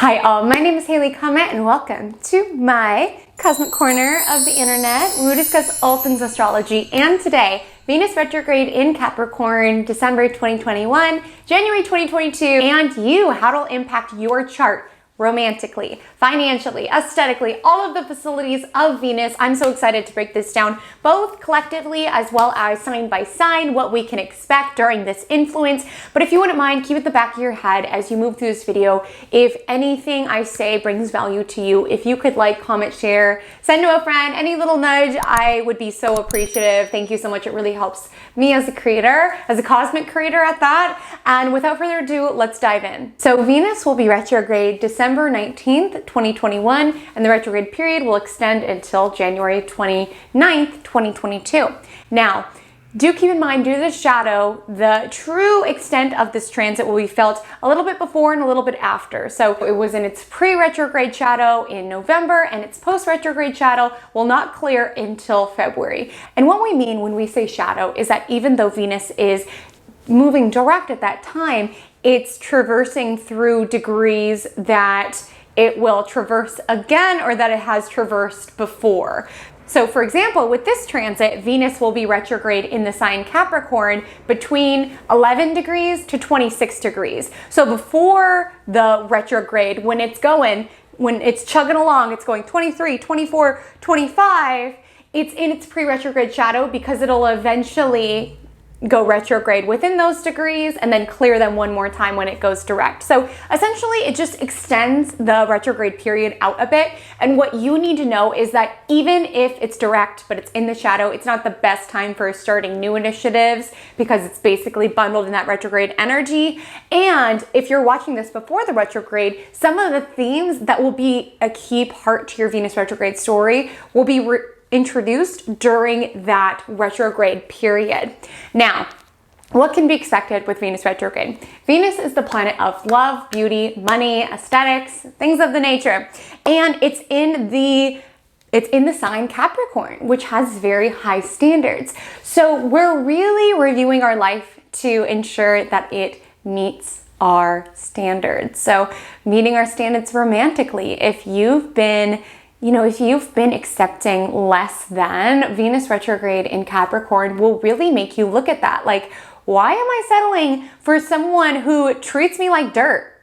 Hi all, my name is Haley Comet and welcome to my cosmic corner of the internet where we discuss all things astrology. And today, Venus retrograde in Capricorn, December 2021, January 2022, and how it'll impact your chart romantically, financially, aesthetically, all of the facilities of Venus. I'm so excited to break this down, both collectively as well as sign by sign, what we can expect during this influence. But if you wouldn't mind, keep it at the back of your head as you move through this video. If anything I say brings value to you, if you could like, comment, share, send to a friend, any little nudge, I would be so appreciative. Thank you so much. It really helps me as a creator, as a cosmic creator at that. And without further ado, let's dive in. So Venus will be retrograde December 19th, 2021, and the retrograde period will extend until January 29th, 2022. Now, do keep in mind, due to the shadow, the true extent of this transit will be felt a little bit before and a little bit after. So it was in its pre-retrograde shadow in November, and its post-retrograde shadow will not clear until February. And what we mean when we say shadow is that even though Venus is moving direct at that time, it's traversing through degrees that it will traverse again or that it has traversed before. So for example, with this transit, Venus will be retrograde in the sign Capricorn between 11 degrees to 26 degrees. So before the retrograde, when it's chugging along, it's going 23, 24, 25, it's in its pre-retrograde shadow because it'll eventually go retrograde within those degrees and then clear them one more time when it goes direct. So essentially it just extends the retrograde period out a bit. And what you need to know is that even if it's direct, but it's in the shadow, it's not the best time for starting new initiatives because it's basically bundled in that retrograde energy. And if you're watching this before the retrograde, some of the themes that will be a key part to your Venus retrograde story will be introduced during that retrograde period. Now, what can be expected with Venus retrograde? Venus is the planet of love, beauty, money, aesthetics, things of the nature. And it's in the sign Capricorn, which has very high standards. So we're really reviewing our life to ensure that it meets our standards. So meeting our standards romantically. If you've been accepting less than, Venus retrograde in Capricorn will really make you look at that. Like, why am I settling for someone who treats me like dirt?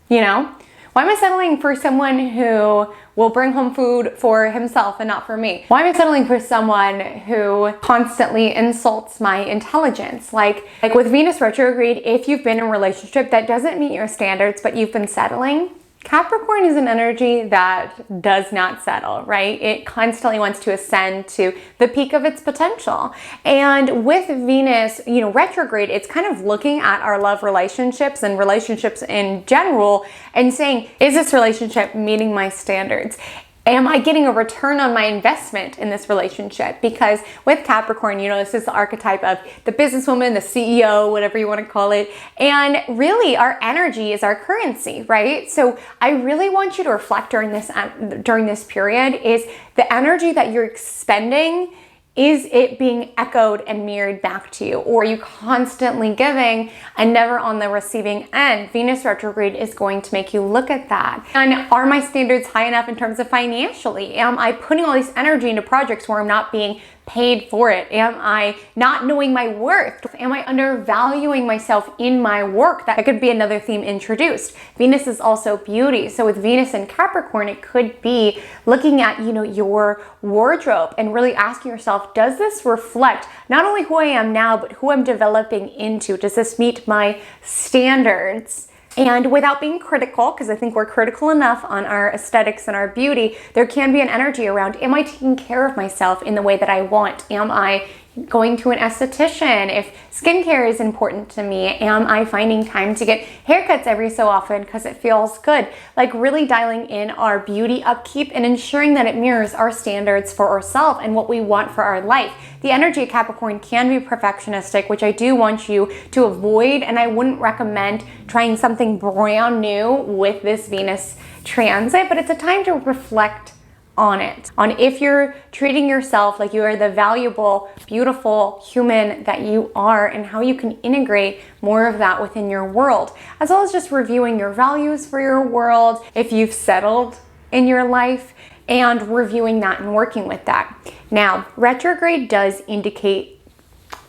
Why am I settling for someone who will bring home food for himself and not for me? Why am I settling for someone who constantly insults my intelligence? Like with Venus retrograde, if you've been in a relationship that doesn't meet your standards, but you've been settling, Capricorn is an energy that does not settle, right? It constantly wants to ascend to the peak of its potential. And with Venus, retrograde, it's kind of looking at our love relationships and relationships in general and saying, is this relationship meeting my standards? Am I getting a return on my investment in this relationship? Because with Capricorn, this is the archetype of the businesswoman, the CEO, whatever you want to call it. And really our energy is our currency, right? So I really want you to reflect during this period is the energy that you're expending, is it being echoed and mirrored back to you? Or are you constantly giving and never on the receiving end? Venus retrograde is going to make you look at that. And are my standards high enough in terms of financially? Am I putting all this energy into projects where I'm not being paid for it? Am I not knowing my worth? Am I undervaluing myself in my work? That could be another theme introduced. Venus is also beauty. So with Venus and Capricorn, it could be looking at, your wardrobe and really asking yourself, does this reflect not only who I am now, but who I'm developing into? Does this meet my standards? And without being critical, because I think we're critical enough on our aesthetics and our beauty, there can be an energy around, am I taking care of myself in the way that I want? Am I going to an esthetician? If skincare is important to me, am I finding time to get haircuts every so often because it feels good? Like really dialing in our beauty upkeep and ensuring that it mirrors our standards for ourselves and what we want for our life. The energy of Capricorn can be perfectionistic, which I do want you to avoid, and I wouldn't recommend trying something brand new with this Venus transit, but it's a time to reflect on it, on if you're treating yourself like you are the valuable, beautiful human that you are, and how you can integrate more of that within your world, as well as just reviewing your values for your world, if you've settled in your life, and reviewing that and working with that. Now, retrograde does indicate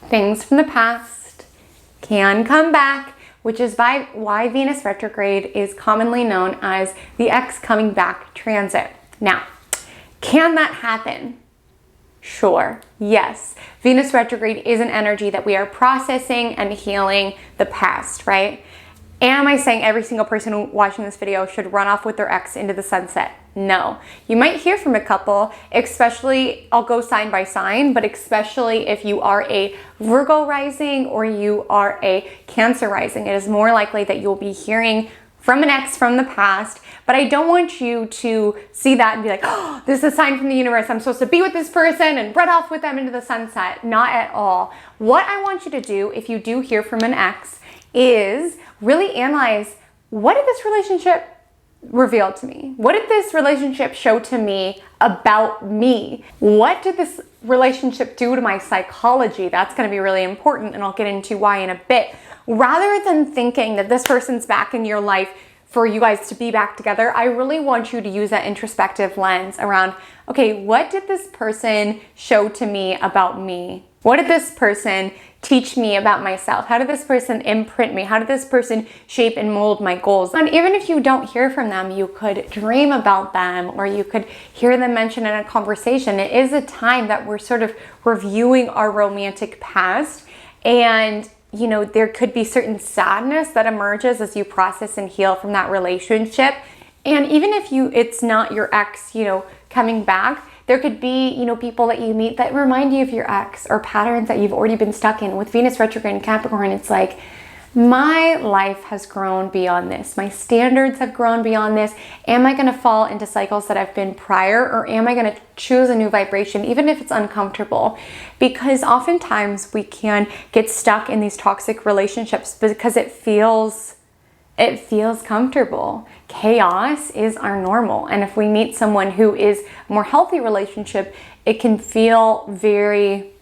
things from the past can come back, which is why Venus retrograde is commonly known as the ex coming back transit. Now, can that happen? Sure, yes. Venus retrograde is an energy that we are processing and healing the past, right? Am I saying every single person watching this video should run off with their ex into the sunset? No. You might hear from a couple, especially, I'll go sign by sign, but especially if you are a Virgo rising or you are a Cancer rising, it is more likely that you'll be hearing from an ex from the past. But I don't want you to see that and be like, oh, this is a sign from the universe, I'm supposed to be with this person and run off with them into the sunset. Not at all. What I want you to do, if you do hear from an ex, is really analyze, what did this relationship reveal to me? What did this relationship show to me about me? What did this relationship do to my psychology? That's going to be really important, and I'll get into why in a bit. Rather than thinking that this person's back in your life for you guys to be back together, I really want you to use that introspective lens around, okay, what did this person show to me about me? What did this person teach me about myself? How did this person imprint me? How did this person shape and mold my goals? And even if you don't hear from them, you could dream about them, or you could hear them mentioned in a conversation. It is a time that we're sort of reviewing our romantic past, and you know, there could be certain sadness that emerges as you process and heal from that relationship. And even if it's not your ex, you know, coming back, there could be, you know, people that you meet that remind you of your ex, or patterns that you've already been stuck in. With Venus retrograde in Capricorn, it's like, my life has grown beyond this. My standards have grown beyond this. Am I going to fall into cycles that I've been prior, or am I going to choose a new vibration, even if it's uncomfortable? Because oftentimes we can get stuck in these toxic relationships because it feels comfortable. Chaos is our normal. And if we meet someone who is a more healthy relationship, it can feel very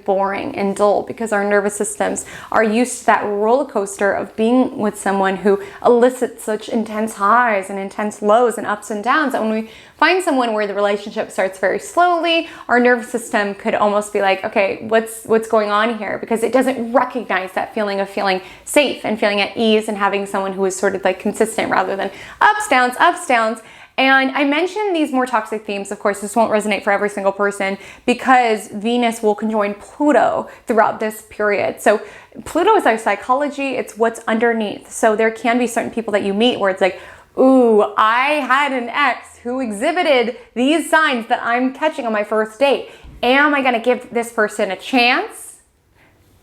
boring and dull, because our nervous systems are used to that roller coaster of being with someone who elicits such intense highs and intense lows and ups and downs, that when we find someone where the relationship starts very slowly, our nervous system could almost be like, okay, what's going on here? Because it doesn't recognize that feeling of feeling safe and feeling at ease and having someone who is sort of like consistent rather than ups, downs, ups, downs. And I mentioned these more toxic themes. Of course, this won't resonate for every single person, because Venus will conjoin Pluto throughout this period. So Pluto is our psychology. It's what's underneath. So there can be certain people that you meet where it's like, ooh, I had an ex who exhibited these signs that I'm catching on my first date. Am I going to give this person a chance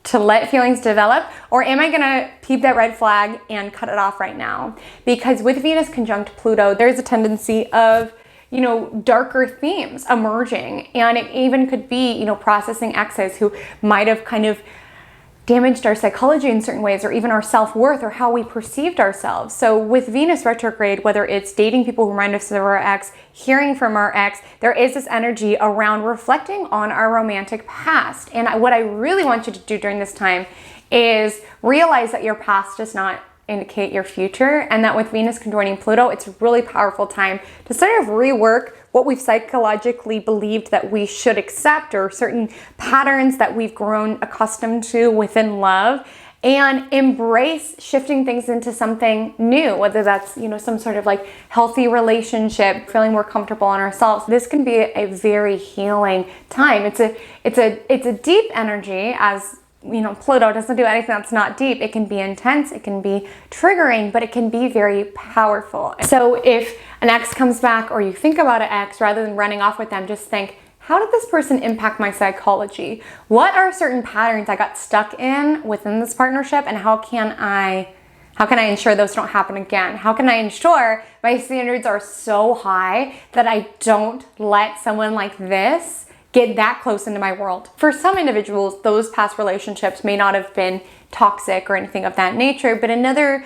to let feelings develop, or am I gonna peep that red flag and cut it off right now? Because with Venus conjunct Pluto, there's a tendency of, you know, darker themes emerging, and it even could be, you know, processing exes who might have kind of damaged our psychology in certain ways, or even our self-worth, or how we perceived ourselves. So with Venus retrograde, whether it's dating people who remind us of our ex, hearing from our ex, there is this energy around reflecting on our romantic past. And what I really want you to do during this time is realize that your past does not indicate your future, and that with Venus conjoining Pluto, it's a really powerful time to sort of rework what we've psychologically believed that we should accept, or certain patterns that we've grown accustomed to within love, and embrace shifting things into something new, whether that's, you know, some sort of like healthy relationship, feeling more comfortable in ourselves. This can be a very healing time. It's a deep energy, as you know, Pluto doesn't do anything that's not deep. It can be intense, it can be triggering, but it can be very powerful. So if an ex comes back, or you think about an ex, rather than running off with them, just think, how did this person impact my psychology? What are certain patterns I got stuck in within this partnership, and how can I ensure those don't happen again? How can I ensure my standards are so high that I don't let someone like this get that close into my world? For some individuals, those past relationships may not have been toxic or anything of that nature, but another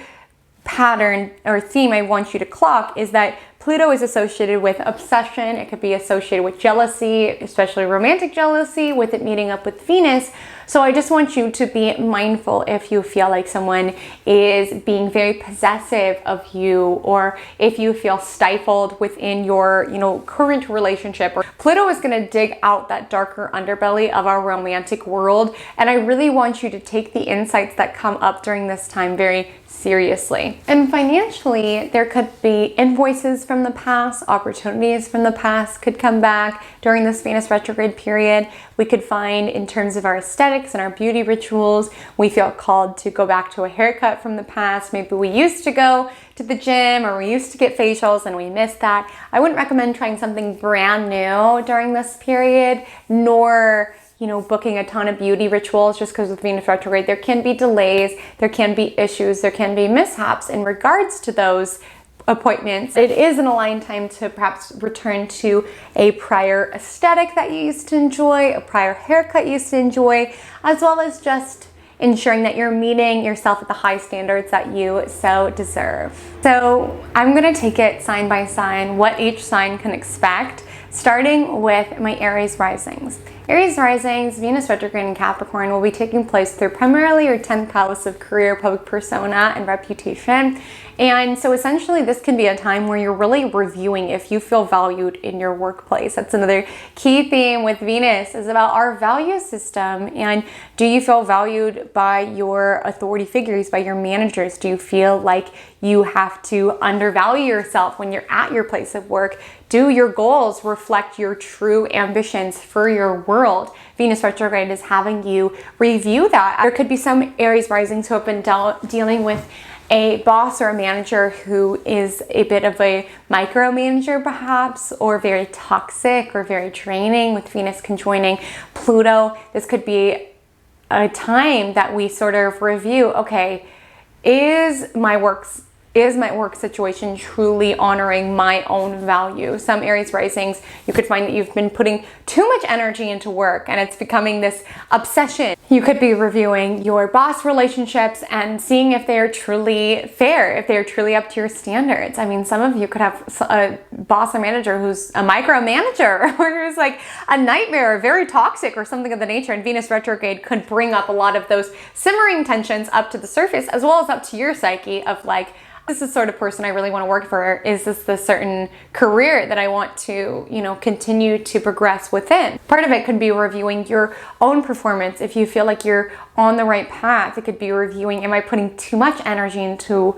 pattern or theme I want you to clock is that Pluto is associated with obsession. It could be associated with jealousy, especially romantic jealousy, with it meeting up with Venus. So I just want you to be mindful if you feel like someone is being very possessive of you, or if you feel stifled within your, current relationship. Pluto is going to dig out that darker underbelly of our romantic world, and I really want you to take the insights that come up during this time very seriously. And financially, there could be invoices from the past, opportunities from the past could come back during this Venus retrograde period. We could find, in terms of our aesthetics and our beauty rituals, we feel called to go back to a haircut from the past. Maybe we used to go to the gym, or we used to get facials and we missed that. I wouldn't recommend trying something brand new during this period, nor booking a ton of beauty rituals, just because with Venus retrograde, there can be delays, there can be issues, there can be mishaps in regards to those appointments. It is an aligned time to perhaps return to a prior aesthetic that you used to enjoy, a prior haircut you used to enjoy, as well as just ensuring that you're meeting yourself at the high standards that you so deserve. So I'm going to take it sign by sign, what each sign can expect, starting with my Aries risings. Aries risings, Venus retrograde in Capricorn, will be taking place through primarily your 10th house of career, public persona, and reputation. And so essentially this can be a time where you're really reviewing if you feel valued in your workplace. That's another key theme with Venus, is about our value system. And do you feel valued by your authority figures, by your managers? Do you feel like you have to undervalue yourself when you're at your place of work? Do your goals reflect your true ambitions for your world? Venus retrograde is having you review that. There could be some Aries risings who have been dealing with a boss or a manager who is a bit of a micromanager perhaps, or very toxic or very draining with Venus conjoining Pluto. This could be a time that we sort of review, okay, is my work situation truly honoring my own value? Some Aries risings, you could find that you've been putting too much energy into work and it's becoming this obsession. You could be reviewing your boss relationships and seeing if they are truly fair, if they are truly up to your standards. I mean, some of you could have a boss or manager who's a micromanager, or who's like a nightmare, or very toxic, or something of the nature. And Venus retrograde could bring up a lot of those simmering tensions up to the surface, as well as up to your psyche of like, this is the sort of person I really want to work for. Is this the certain career that I want to, continue to progress within? Part of it could be reviewing your own performance. If you feel like you're on the right path, it could be reviewing, am I putting too much energy into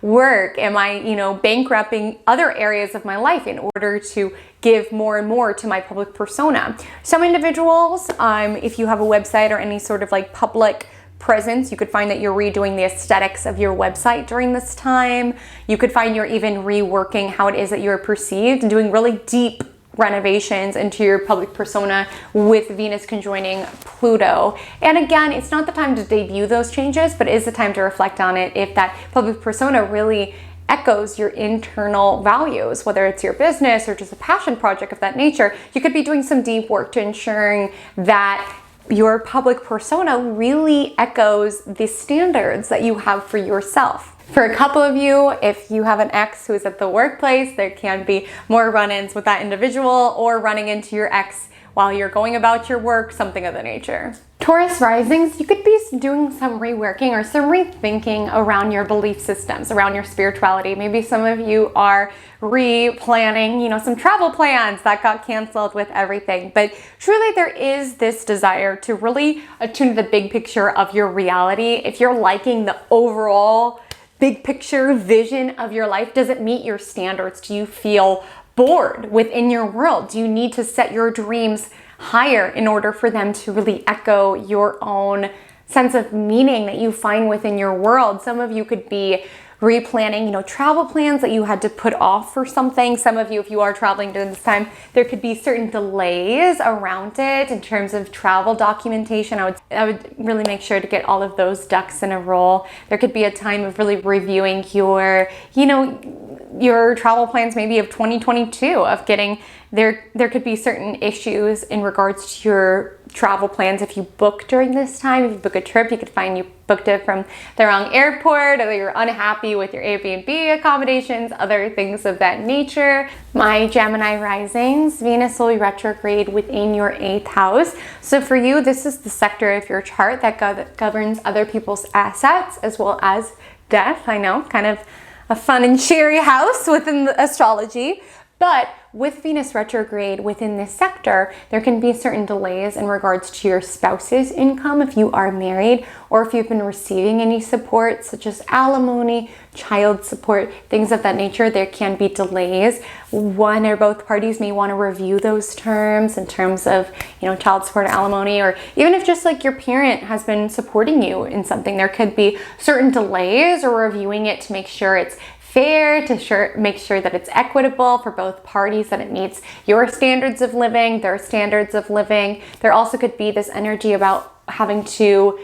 work? Am I, bankrupting other areas of my life in order to give more and more to my public persona? Some individuals, if you have a website or any sort of like public presence, you could find that you're redoing the aesthetics of your website during this time. You could find you're even reworking how it is that you're perceived and doing really deep renovations into your public persona with Venus conjoining Pluto. And again, it's not the time to debut those changes, but it is the time to reflect on it if that public persona really echoes your internal values, whether it's your business or just a passion project of that nature. You could be doing some deep work to ensuring that your public persona really echoes the standards that you have for yourself. For a couple of you, if you have an ex who is at the workplace, there can be more run-ins with that individual, or running into your ex while you're going about your work, something of the nature. Taurus risings, you could be doing some reworking or some rethinking around your belief systems, around your spirituality. Maybe some of you are replanning, some travel plans that got canceled with everything. But truly there is this desire to really attune to the big picture of your reality. If you're liking the overall big picture vision of your life, does it meet your standards? Do you feel bored within your world? Do you need to set your dreams higher in order for them to really echo your own sense of meaning that you find within your world? Some of you could be replanning, travel plans that you had to put off for something. Some of you, if you are traveling during this time, there could be certain delays around it in terms of travel documentation. I would really make sure to get all of those ducks in a row. There could be a time of really reviewing your travel plans maybe of 2022, of getting there could be certain issues in regards to your travel plans. If you book during this time, if you book a trip, you could find you booked it from the wrong airport, or you're unhappy with your Airbnb accommodations, other things of that nature. My Gemini risings, Venus will be retrograde within your 8th house. So for you, this is the sector of your chart that governs other people's assets as well as death. I know, kind of a fun and cheery house within the astrology. But with Venus retrograde within this sector, there can be certain delays in regards to your spouse's income if you are married, or if you've been receiving any support such as alimony, child support, things of that nature. There can be delays. One or both parties may want to review those terms in terms of, child support, alimony, or even if just like your parent has been supporting you in something, there could be certain delays or reviewing it to make sure it's fair, to make sure that it's equitable for both parties, that it meets your standards of living, their standards of living. There also could be this energy about having to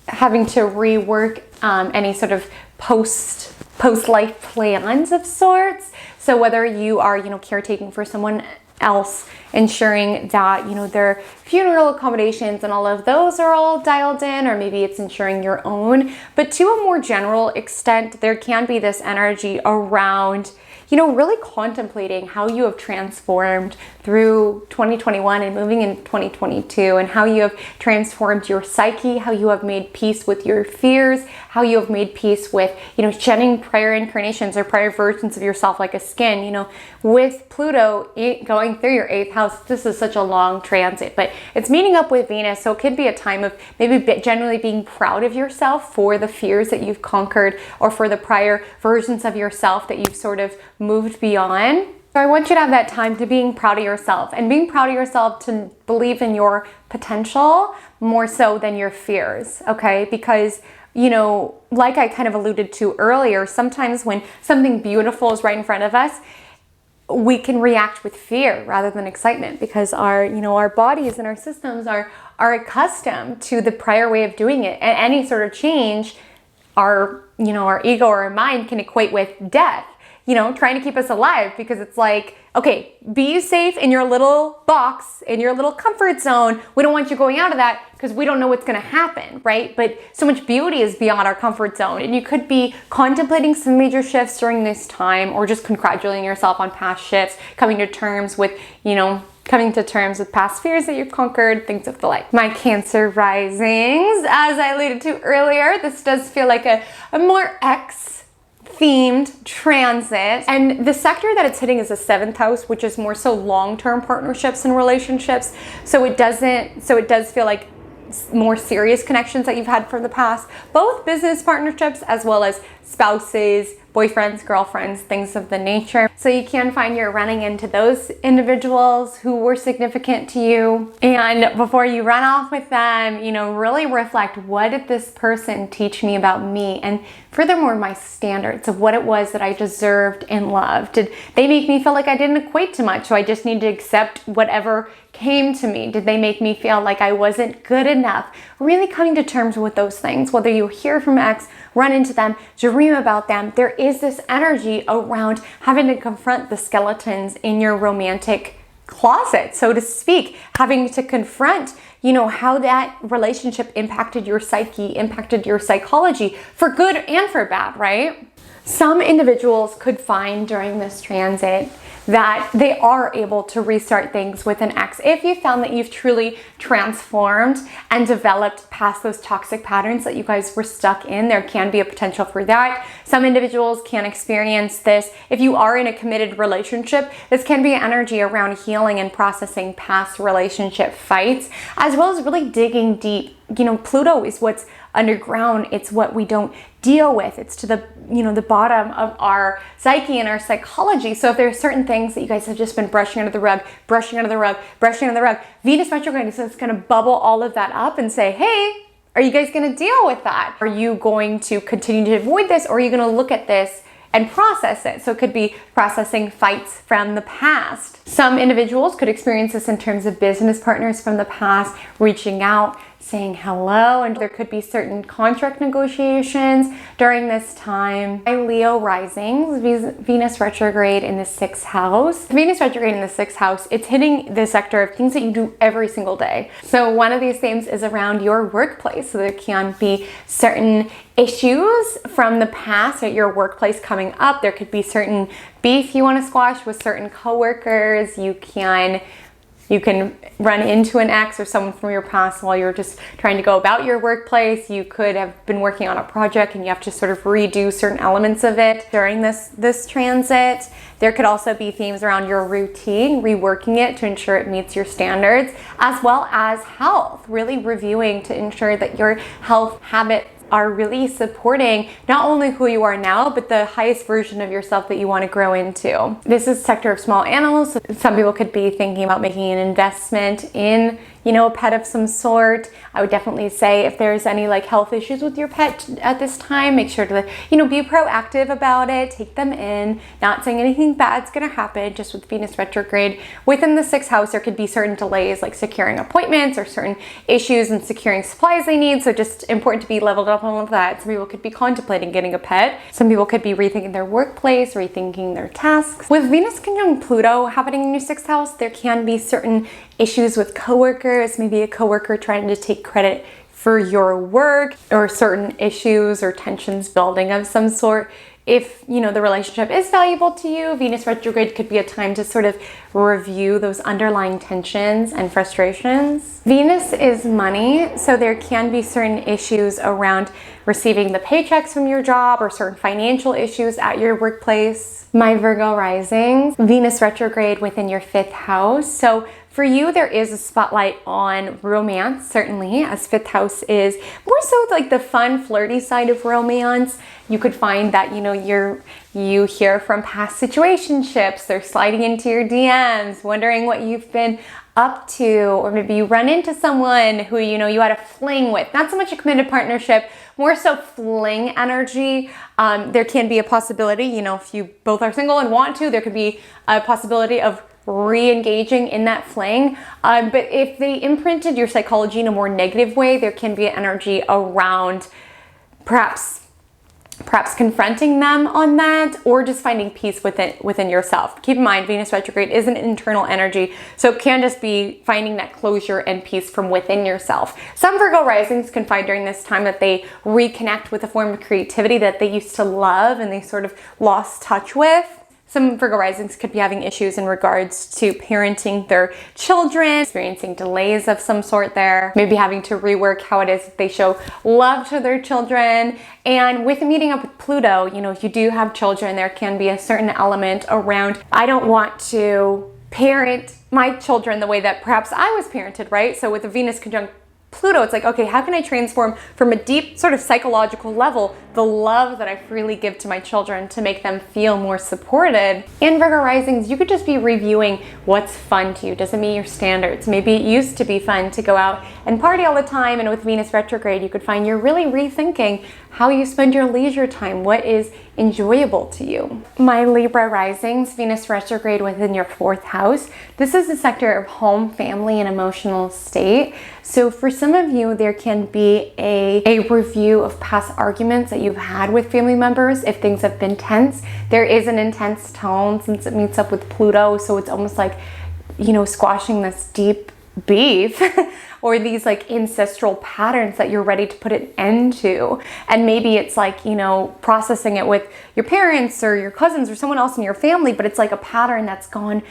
rework any sort of post-life plans of sorts. So whether you are, caretaking for someone else, ensuring that, their funeral accommodations and all of those are all dialed in, or maybe it's ensuring your own. But to a more general extent, there can be this energy around, really contemplating how you have transformed through 2021 and moving in 2022, and how you have transformed your psyche, how you have made peace with your fears, how you have made peace with, shedding prior incarnations or prior versions of yourself like a skin. With Pluto going through your 8th house, this is such a long transit, but it's meeting up with Venus. So it could be a time of maybe generally being proud of yourself for the fears that you've conquered, or for the prior versions of yourself that you've sort of moved beyond. So I want you to have that time to being proud of yourself, and being proud of yourself to believe in your potential more so than your fears, okay? Because, like I kind of alluded to earlier, sometimes when something beautiful is right in front of us, we can react with fear rather than excitement, because our bodies and our systems are accustomed to the prior way of doing it. And any sort of change, our ego or our mind can equate with death, trying to keep us alive, because it's like, okay, be safe in your little box, in your little comfort zone. We don't want you going out of that because we don't know what's going to happen, right? But so much beauty is beyond our comfort zone. And you could be contemplating some major shifts during this time, or just congratulating yourself on past shifts, coming to terms with past fears that you've conquered, things of the like. My Cancer risings, as I alluded to earlier, this does feel like a more themed transit, and the sector that it's hitting is the 7th house, which is more so long-term partnerships and relationships. So it does feel like more serious connections that you've had from the past, both business partnerships as well as spouses, boyfriends, girlfriends, things of the nature. So you can find you're running into those individuals who were significant to you. And before you run off with them, really reflect, what did this person teach me about me? And furthermore, my standards of what it was that I deserved and loved. Did they make me feel like I didn't equate to much, so I just need to accept whatever came to me? Did they make me feel like I wasn't good enough? Really coming to terms with those things. Whether you hear from X, run into them, dream about them, there is this energy around having to confront the skeletons in your romantic closet, so to speak, having to confront, how that relationship impacted your psyche, impacted your psychology, for good and for bad, right? Some individuals could find during this transit that they are able to restart things with an X. If you found that you've truly transformed and developed past those toxic patterns that you guys were stuck in, there can be a potential for that. Some individuals can experience this. If you are in a committed relationship, this can be energy around healing and processing past relationship fights, as well as really digging deep. Pluto is what's underground. It's what we don't deal with. It's to the bottom of our psyche and our psychology. So if there are certain things that you guys have just been brushing under the rug, Venus retrograde is just going to bubble all of that up and say, hey, are you guys going to deal with that? Are you going to continue to avoid this, or are you going to look at this and process it? So it could be processing fights from the past. Some individuals could experience this in terms of business partners from the past, reaching out saying hello, and there could be certain contract negotiations during this time. My Leo risings, Venus retrograde in the 6th house. Venus retrograde in the 6th house, it's hitting the sector of things that you do every single day. So one of these themes is around your workplace. So there can be certain issues from the past at your workplace coming up. There could be certain beef you want to squash with certain coworkers. You can run into an ex or someone from your past while you're just trying to go about your workplace. You could have been working on a project and you have to sort of redo certain elements of it during this transit. There could also be themes around your routine, reworking it to ensure it meets your standards, as well as health, really reviewing to ensure that your health habits are really supporting not only who you are now, but the highest version of yourself that you want to grow into. This is sector of small animals. Some people could be thinking about making an investment in, a pet of some sort. I would definitely say if there's any like health issues with your pet at this time, make sure to, be proactive about it, take them in. Not saying anything bad's gonna happen, just with Venus retrograde. Within the 6th house, there could be certain delays like securing appointments or certain issues in securing supplies they need. So just important to be leveled up on all of that. Some people could be contemplating getting a pet. Some people could be rethinking their workplace, rethinking their tasks. With Venus conjunct Pluto happening in your 6th house, there can be certain issues with coworkers, maybe a coworker trying to take credit for your work, or certain issues or tensions building of some sort. If, the relationship is valuable to you, Venus retrograde could be a time to sort of review those underlying tensions and frustrations. Venus is money, so there can be certain issues around receiving the paychecks from your job or certain financial issues at your workplace. My Virgo rising, Venus retrograde within your 5th house. So for you, there is a spotlight on romance, certainly, as 5th house is more so like the fun, flirty side of romance. You could find that, you hear from past situationships, they're sliding into your DMs, wondering what you've been up to, or maybe you run into someone who, you had a fling with. Not so much a committed partnership, more so fling energy. There can be a possibility, if you both are single and want to, there could be a possibility of re-engaging in that fling. But if they imprinted your psychology in a more negative way, there can be an energy around perhaps confronting them on that, or just finding peace within yourself. Keep in mind, Venus retrograde is an internal energy, so it can just be finding that closure and peace from within yourself. Some Virgo risings can find during this time that they reconnect with a form of creativity that they used to love and they sort of lost touch with. Some Virgo risings could be having issues in regards to parenting their children, experiencing delays of some sort there, maybe having to rework how it is that they show love to their children. And with meeting up with Pluto, if you do have children, there can be a certain element around, I don't want to parent my children the way that perhaps I was parented, right? So with the Venus conjunct Pluto, it's like, okay, how can I transform from a deep sort of psychological level the love that I freely give to my children to make them feel more supported? In Virgo risings, you could just be reviewing what's fun to you. Does it meet your standards? Maybe it used to be fun to go out and party all the time, and with Venus retrograde, you could find you're really rethinking how you spend your leisure time, what is enjoyable to you. My Libra risings, Venus retrograde within your 4th house. This is the sector of home, family, and emotional state. So for some of you, there can be a review of past arguments that you've had with family members. If things have been tense, there is an intense tone since it meets up with Pluto. So it's almost like, squashing this deep beef or these like ancestral patterns that you're ready to put an end to. And maybe it's like, processing it with your parents or your cousins or someone else in your family, but it's like a pattern that's gone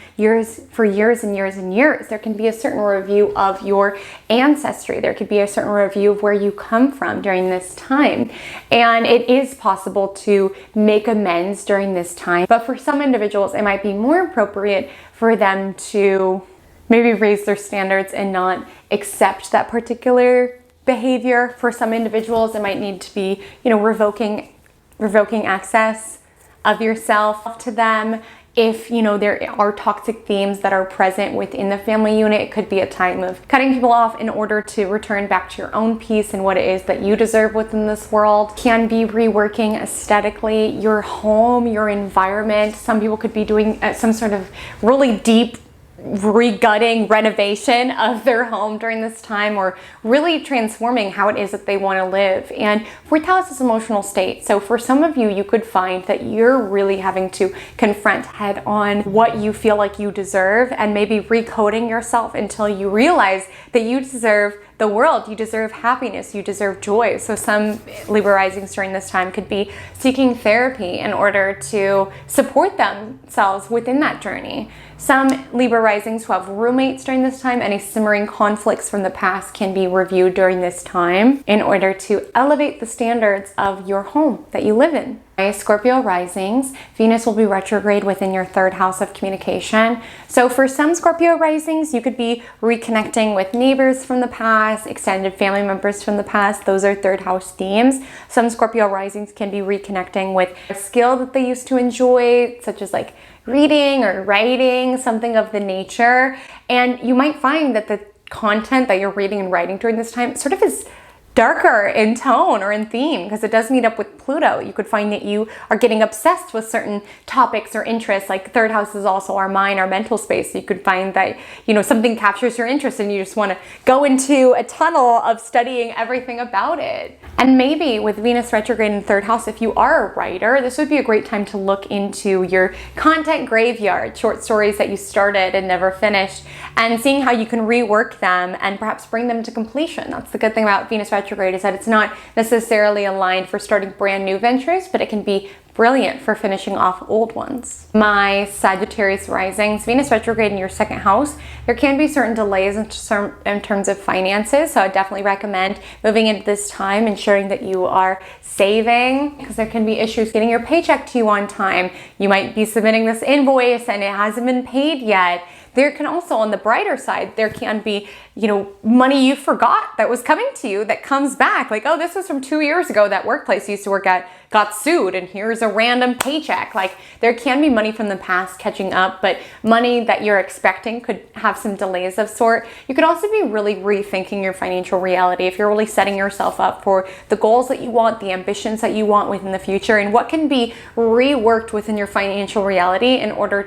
for years and years and years. There can be a certain review of your ancestry. There could be a certain review of where you come from during this time. And it is possible to make amends during this time. But for some individuals, it might be more appropriate for them to maybe raise their standards and not accept that particular behavior. For some individuals, it might need to be, revoking access of yourself to them. If, there are toxic themes that are present within the family unit, it could be a time of cutting people off in order to return back to your own peace and what it is that you deserve within this world. Can be reworking aesthetically your home, your environment. Some people could be doing some sort of really deep regutting renovation of their home during this time, or really transforming how it is that they want to live. And fourth house is emotional state. So for some of you, you could find that you're really having to confront head on what you feel like you deserve, and maybe recoding yourself until you realize that you deserve the world, you deserve happiness, you deserve joy. So some Libra risings during this time could be seeking therapy in order to support themselves within that journey. Some Libra risings who have roommates during this time, any simmering conflicts from the past can be reviewed during this time in order to elevate the standards of your home that you live in. Scorpio risings, Venus will be retrograde within your third house of communication. So for some Scorpio risings, you could be reconnecting with neighbors from the past, extended family members from the past. Those are third house themes. Some Scorpio risings can be reconnecting with a skill that they used to enjoy, such as like reading or writing, something of the nature. And you might find that the content that you're reading and writing during this time sort of is darker in tone or in theme, because it does meet up with Pluto. You could find that you are getting obsessed with certain topics or interests. Like third house is also our mind, our mental space. So you could find that, you know, something captures your interest and you just want to go into a tunnel of studying everything about it. And maybe with Venus retrograde in third house, if you are a writer, this would be a great time to look into your content graveyard, short stories that you started and never finished, and seeing how you can rework them and perhaps bring them to completion. That's the good thing about Venus retrograde, is that it's not necessarily aligned for starting brand new ventures, but it can be brilliant for finishing off old ones. My Sagittarius risings, Venus retrograde in your second house, there can be certain delays in terms of finances. So I definitely recommend moving into this time, ensuring that you are saving, because there can be issues getting your paycheck to you on time. You might be submitting this invoice and it hasn't been paid yet. There can also, on the brighter side, there can be, you know, money you forgot that was coming to you that comes back. Like, oh, this was from 2 years ago. That workplace you used to work at got sued, and here's a random paycheck. Like, there can be money from the past catching up, but money that you're expecting could have some delays of sort. You could also be really rethinking your financial reality if you're really setting yourself up for the goals that you want, the ambitions that you want within the future, and what can be reworked within your financial reality in order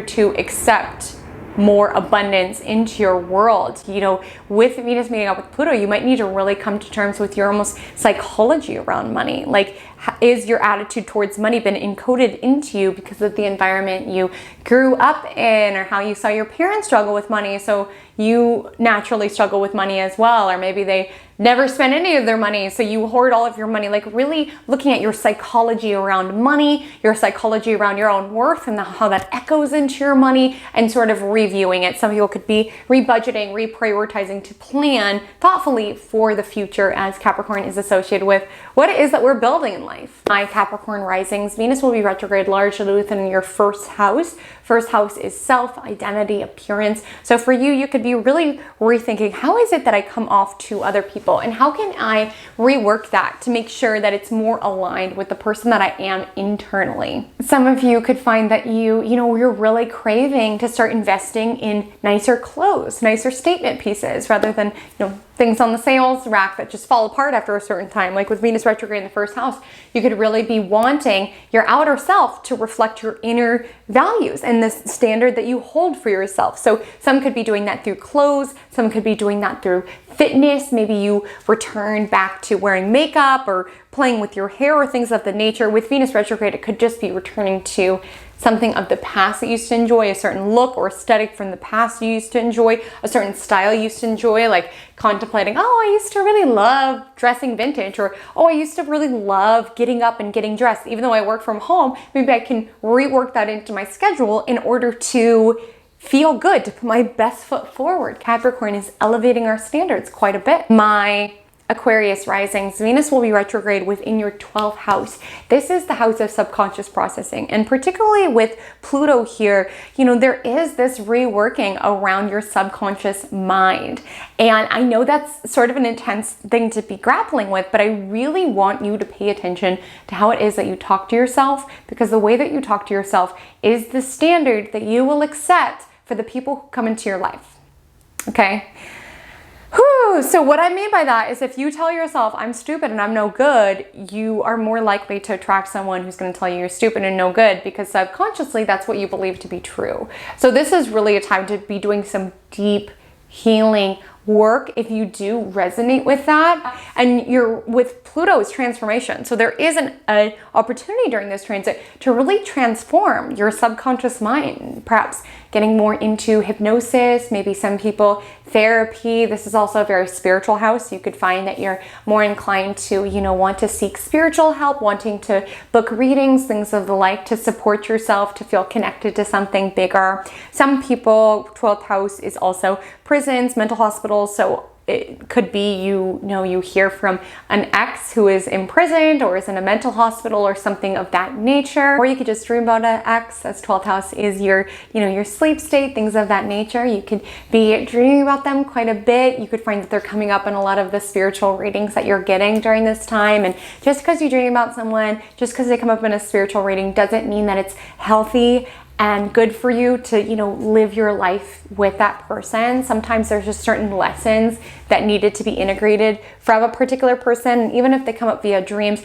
to accept more abundance into your world. You know, with Venus meeting up with Pluto, you might need to really come to terms with your almost psychology around money. Like, is your attitude towards money been encoded into you because of the environment you grew up in, or how you saw your parents struggle with money, so you naturally struggle with money as well? Or maybe they never spend any of their money, so you hoard all of your money. Like, really looking at your psychology around money, your psychology around your own worth, and how that echoes into your money, and sort of reviewing it. Some people could be rebudgeting, reprioritizing to plan thoughtfully for the future, as Capricorn is associated with what it is that we're building in life. My Capricorn risings, Venus will be retrograde largely within your first house. First house is self, identity, appearance. So for you, you could be really rethinking, how is it that I come off to other people, and how can I rework that to make sure that it's more aligned with the person that I am internally? Some of you could find that you're really craving to start investing in nicer clothes, nicer statement pieces, rather than, things on the sales rack that just fall apart after a certain time. Like with Venus retrograde in the first house, you could really be wanting your outer self to reflect your inner values and the standard that you hold for yourself. So some could be doing that through clothes, some could be doing that through fitness. Maybe you return back to wearing makeup or playing with your hair or things of the nature. With Venus retrograde, it could just be returning to something of the past that you used to enjoy, a certain look or aesthetic from the past you used to enjoy, a certain style you used to enjoy, like contemplating, oh, I used to really love dressing vintage, or oh, I used to really love getting up and getting dressed. Even though I work from home, maybe I can rework that into my schedule in order to feel good, to put my best foot forward. Capricorn is elevating our standards quite a bit. My Aquarius risings, Venus will be retrograde within your 12th house. This is the house of subconscious processing, and particularly with Pluto here, there is this reworking around your subconscious mind. And I know that's sort of an intense thing to be grappling with, but I really want you to pay attention to how it is that you talk to yourself, because the way that you talk to yourself is the standard that you will accept for the people who come into your life. Okay? Whew. So what I mean by that is if you tell yourself I'm stupid and I'm no good, you are more likely to attract someone who's going to tell you you're stupid and no good, because subconsciously that's what you believe to be true. So this is really a time to be doing some deep healing work if you do resonate with that. And you're with Pluto's transformation, so there is an opportunity during this transit to really transform your subconscious mind, perhaps getting more into hypnosis, maybe some people therapy. This is also a very spiritual house. You could find that you're more inclined to, want to seek spiritual help, wanting to book readings, things of the like, to support yourself, to feel connected to something bigger. Some people, 12th house is also prisons, mental hospitals. So it could be, you hear from an ex who is imprisoned or is in a mental hospital or something of that nature. Or you could just dream about an ex, as 12th house is your sleep state, things of that nature. You could be dreaming about them quite a bit. You could find that they're coming up in a lot of the spiritual readings that you're getting during this time. And just because you dream about someone, just because they come up in a spiritual reading, doesn't mean that it's healthy and good for you to, live your life with that person. Sometimes there's just certain lessons that needed to be integrated from a particular person. And even if they come up via dreams,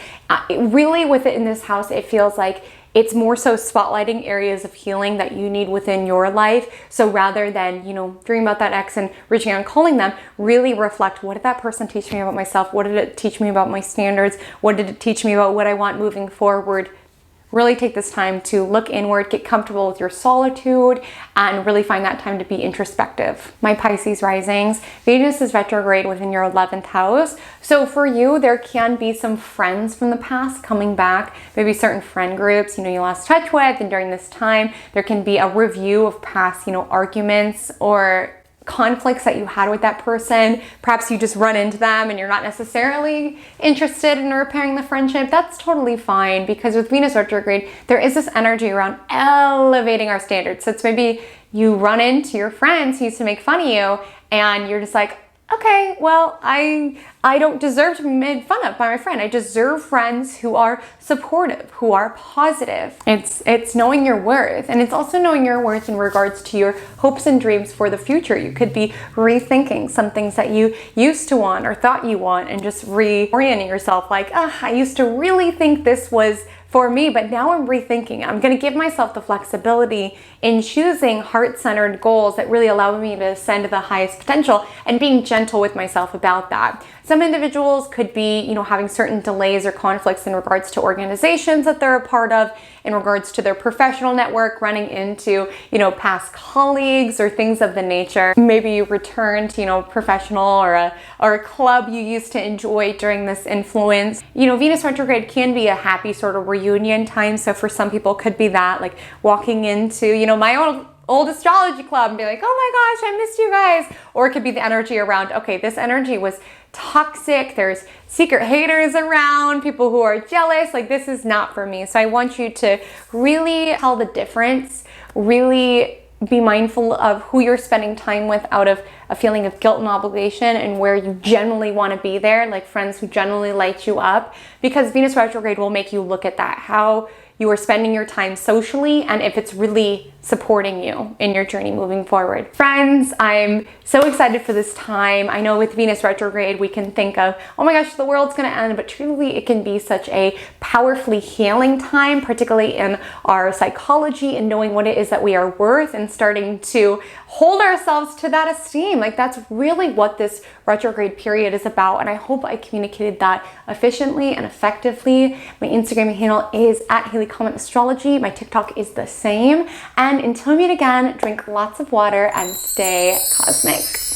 really with it in this house, it feels like it's more so spotlighting areas of healing that you need within your life. So rather than, dream about that ex and reaching out and calling them, really reflect, what did that person teach me about myself? What did it teach me about my standards? What did it teach me about what I want moving forward? Really take this time to look inward, get comfortable with your solitude, and really find that time to be introspective. My Pisces risings, Venus is retrograde within your 11th house. So for you, there can be some friends from the past coming back, maybe certain friend groups, you lost touch with, and during this time, there can be a review of past, arguments or conflicts that you had with that person. Perhaps you just run into them and you're not necessarily interested in repairing the friendship. That's totally fine, because with Venus retrograde, there is this energy around elevating our standards. So it's maybe you run into your friends who used to make fun of you and you're just like, okay, well, I don't deserve to be made fun of by my friend. I deserve friends who are supportive, who are positive. It's knowing your worth, and it's also knowing your worth in regards to your hopes and dreams for the future. You could be rethinking some things that you used to want or thought you want, and just reorienting yourself like, I used to really think this was for me, but now I'm rethinking. I'm going to give myself the flexibility in choosing heart-centered goals that really allow me to ascend to the highest potential, and being gentle with myself about that. Some individuals could be, having certain delays or conflicts in regards to organizations that they're a part of, in regards to their professional network, running into, past colleagues or things of the nature. Maybe you returned to, professional or a club you used to enjoy during this influence. Venus retrograde can be a happy sort of reunion time. So for some people, it could be that, like walking into, my old astrology club and be like, oh my gosh, I missed you guys. Or it could be the energy around, okay, this energy was toxic. There's secret haters around, people who are jealous. Like, this is not for me. So I want you to really tell the difference, really be mindful of who you're spending time with out of a feeling of guilt and obligation, and where you genuinely want to be there, like friends who genuinely light you up, because Venus retrograde will make you look at that, how you are spending your time socially, and if it's really supporting you in your journey moving forward. Friends, I'm so excited for this time. I know with Venus retrograde, we can think of, oh my gosh, the world's gonna end, but truly it can be such a powerfully healing time, particularly in our psychology and knowing what it is that we are worth, and starting to hold ourselves to that esteem. Like, that's really what this retrograde period is about, and I hope I communicated that efficiently and effectively. My Instagram handle is @HaleyCometAstrology. My TikTok is the same. And until we meet again, drink lots of water and stay cosmic.